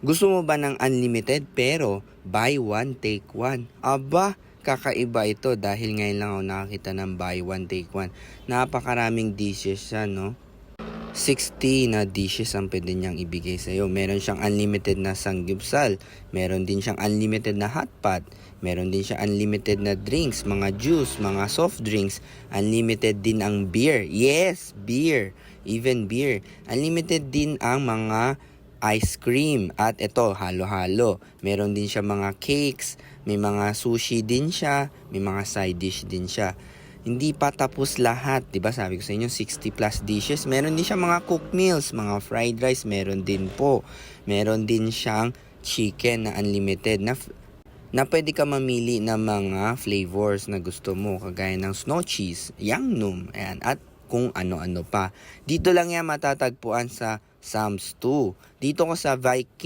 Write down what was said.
Gusto mo ba ng unlimited pero buy one take one? Aba, kakaiba ito dahil ngayon lang ako nakakita ng buy one take one. Napakaraming dishes siya, no? 60 na dishes ang pwede niyang ibigay sa'yo. Meron siyang unlimited na sanggupsal. Meron din siyang unlimited na hot pot. Meron din siya unlimited na drinks, mga juice, mga soft drinks. Unlimited din ang beer. Yes, beer. Even beer. Unlimited din ang mga ice cream. At ito, halo-halo. Meron din siya mga cakes. May mga sushi din siya. May mga side dish din siya. Hindi pa tapos lahat, 'di ba? Sabi ko sa inyo 60 plus dishes. Meron din siya mga cooked meals, mga fried rice, meron din po. Meron din siyang chicken na unlimited na pwede ka mamili ng mga flavors na gusto mo, kagaya ng snow cheese, yangnam, ayan, at kung ano-ano pa. Dito lang yan matatagpuan sa Sam's 2. Dito ko sa Viking